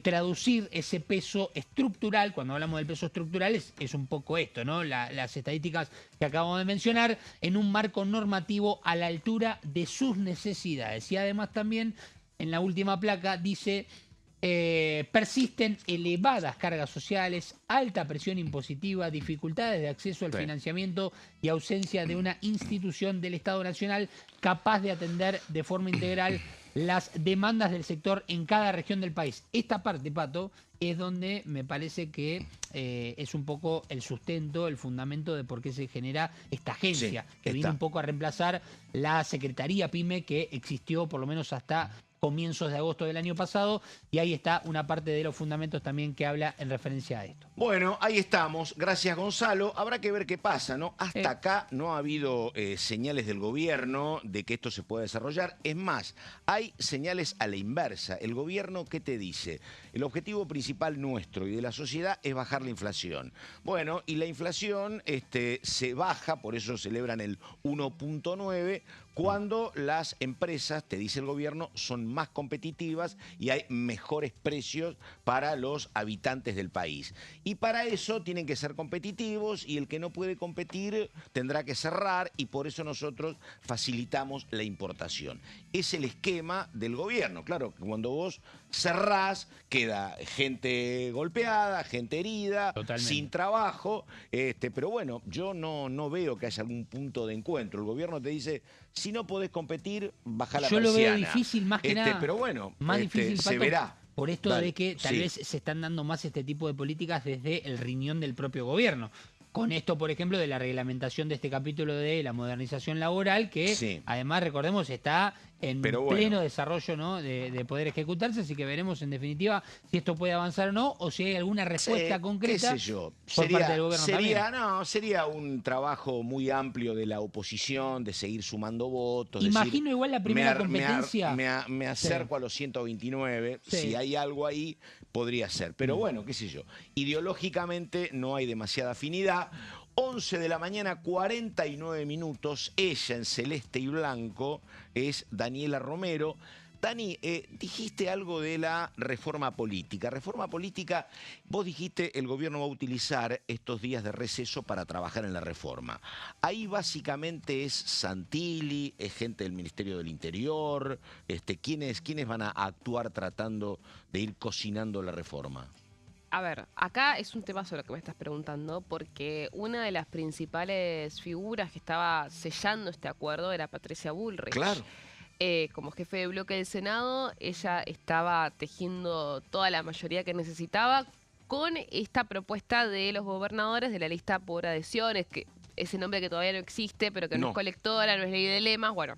traducir ese peso estructural. Cuando hablamos del peso estructural es un poco esto, ¿no? Las estadísticas que acabamos de mencionar, en un marco normativo a la altura de sus necesidades. Y además también en la última placa dice: persisten elevadas cargas sociales, alta presión impositiva, dificultades de acceso al financiamiento y ausencia de una institución del Estado Nacional capaz de atender de forma integral las demandas del sector en cada región del país. Esta parte, Pato, es donde me parece que es un poco el sustento, el fundamento de por qué se genera esta agencia, que viene un poco a reemplazar la Secretaría PYME que existió por lo menos hasta comienzos de agosto del año pasado, y ahí está una parte de los fundamentos también que habla en referencia a esto. Bueno, ahí estamos. Gracias, Gonzalo. Habrá que ver qué pasa, ¿no? Hasta acá no ha habido señales del gobierno de que esto se pueda desarrollar. Es más, hay señales a la inversa. El gobierno, ¿qué te dice? El objetivo principal nuestro y de la sociedad es bajar la inflación. Bueno, y la inflación se baja, por eso celebran el 1.9, cuando las empresas, te dice el gobierno, son más competitivas y hay mejores precios para los habitantes del país. Y para eso tienen que ser competitivos y el que no puede competir tendrá que cerrar y por eso nosotros facilitamos la importación. Es el esquema del gobierno. Claro, cuando vos cerrás, queda gente golpeada, gente herida, sin trabajo, pero bueno, yo no veo que haya algún punto de encuentro. El gobierno te dice: si no podés competir, baja la persiana. Yo lo veo difícil más que nada. Pero bueno, más difícil, Pato, se verá. Por esto de que tal vez se están dando más este tipo de políticas desde el riñón del propio gobierno. Con esto, por ejemplo, de la reglamentación de este capítulo de la modernización laboral, que además, recordemos, está en pleno desarrollo, ¿no? de poder ejecutarse, así que veremos en definitiva si esto puede avanzar o no, o si hay alguna respuesta concreta qué sé yo. Por parte del gobierno sería un trabajo muy amplio de la oposición, de seguir sumando votos. Imagino decir, igual la primera competencia. Me acerco a los 129, si hay algo ahí, podría ser. Pero bueno, qué sé yo. Ideológicamente no hay demasiada afinidad. 11 de la mañana, 49 minutos. Ella en celeste y blanco es Daniela Romero. Dani, dijiste algo de la reforma política. Reforma política, vos dijiste el gobierno va a utilizar estos días de receso para trabajar en la reforma. Ahí básicamente es Santilli, es gente del Ministerio del Interior. ¿Quiénes van a actuar tratando de ir cocinando la reforma? A ver, acá es un tema sobre lo que me estás preguntando, porque una de las principales figuras que estaba sellando este acuerdo era Patricia Bullrich. Claro. Como jefe de bloque del Senado, ella estaba tejiendo toda la mayoría que necesitaba con esta propuesta de los gobernadores de la lista por adhesiones, que ese nombre que todavía no existe, pero que no es colectora, no es ley de lemas, bueno.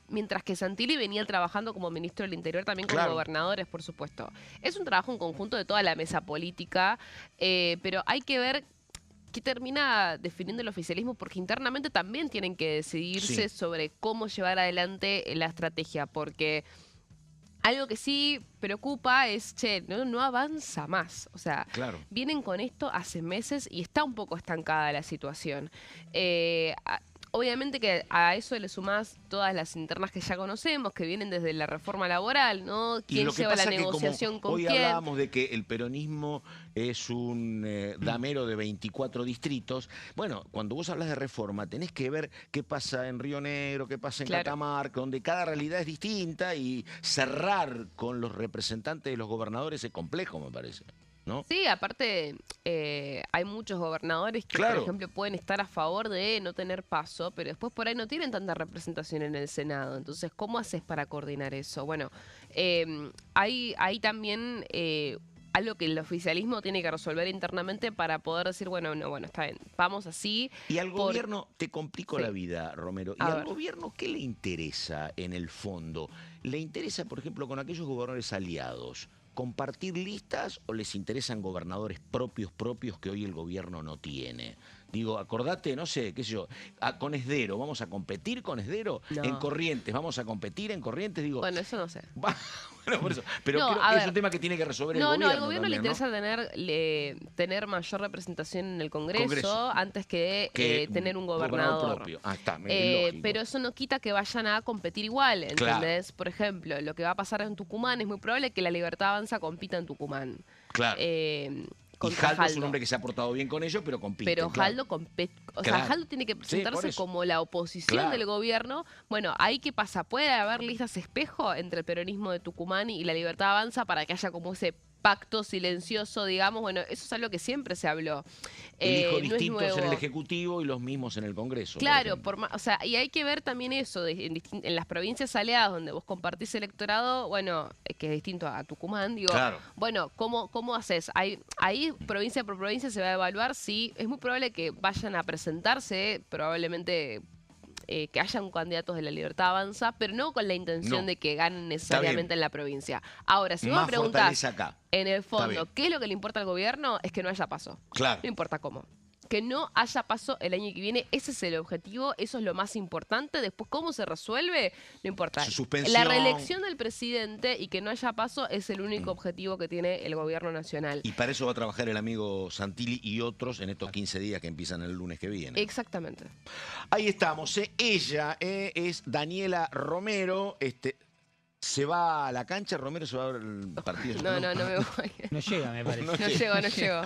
Mientras que Santilli venía trabajando como ministro del Interior también con gobernadores, por supuesto. Es un trabajo en conjunto de toda la mesa política, pero hay que ver qué termina definiendo el oficialismo, porque internamente también tienen que decidirse sobre cómo llevar adelante la estrategia, porque algo que sí preocupa es, no avanza más. O sea, vienen con esto hace meses y está un poco estancada la situación. Obviamente que a eso le sumás todas las internas que ya conocemos, que vienen desde la reforma laboral, ¿no? ¿Quién lleva la negociación con quién? Hoy hablábamos de que el peronismo es un damero de 24 distritos. Bueno, cuando vos hablas de reforma, tenés que ver qué pasa en Río Negro, qué pasa en Catamarca, donde cada realidad es distinta, y cerrar con los representantes de los gobernadores es complejo, me parece, ¿no? Sí, aparte hay muchos gobernadores que, por ejemplo, pueden estar a favor de no tener paso, pero después por ahí no tienen tanta representación en el Senado. Entonces, ¿cómo haces para coordinar eso? Bueno, hay también algo que el oficialismo tiene que resolver internamente para poder decir, bueno, está bien, vamos así. Y al gobierno, te complico la vida, Romero, ¿y al gobierno qué le interesa en el fondo? ¿Le interesa, por ejemplo, con aquellos gobernadores aliados, compartir listas, o les interesan gobernadores propios que hoy el gobierno no tiene? Digo, acordate, no sé, qué sé yo, con Esdero, ¿vamos a competir con Esdero? No. En Corrientes, ¿vamos a competir en Corrientes? Digo, bueno, eso no sé. Bueno, por eso. Pero creo que es un tema que tiene que resolver el gobierno. No, al gobierno le interesa tener mayor representación en el Congreso. Antes que tener un gobernador propio. Está, pero eso no quita que vayan a competir igual, ¿entendés? Por ejemplo, lo que va a pasar en Tucumán, es muy probable que la Libertad Avanza compita en Tucumán. Claro. Y Jaldo es un hombre que se ha portado bien con ellos, pero compite. Pero Jaldo Jaldo tiene que presentarse como la oposición del gobierno. Bueno, ¿ahí qué pasa? ¿Puede haber listas espejo entre el peronismo de Tucumán y la Libertad Avanza para que haya como ese pacto silencioso, digamos? Bueno, eso es algo que siempre se habló. Elijo distintos en el Ejecutivo y los mismos en el Congreso. Claro, y hay que ver también eso, en las provincias aliadas donde vos compartís electorado, bueno, que es distinto a Tucumán, digo, bueno, ¿cómo haces? Ahí provincia por provincia se va a evaluar si es muy probable que vayan a presentarse, probablemente que hayan candidatos de la Libertad Avanza, pero no con la intención de que ganen necesariamente en la provincia. Ahora, si vos me preguntás, en el fondo, ¿qué es lo que le importa al gobierno? Es que no haya paso. Claro. No importa cómo. Que no haya paso el año que viene, ese es el objetivo, eso es lo más importante. Después, ¿cómo se resuelve? No importa. La reelección del presidente y que no haya paso es el único objetivo que tiene el gobierno nacional. Y para eso va a trabajar el amigo Santilli y otros en estos 15 días que empiezan el lunes que viene. Exactamente. Ahí estamos. Ella es Daniela Romero. ¿Se va a la cancha? ¿Romero se va a ver el partido? No me voy. No llega, me parece. No llego.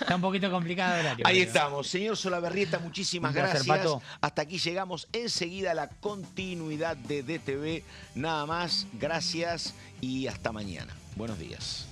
Está un poquito complicado el horario. Ahí estamos. Señor Solaberrieta, muchísimas gracias. Pato. Hasta aquí llegamos. Enseguida la continuidad de DTV. Nada más. Gracias y hasta mañana. Buenos días.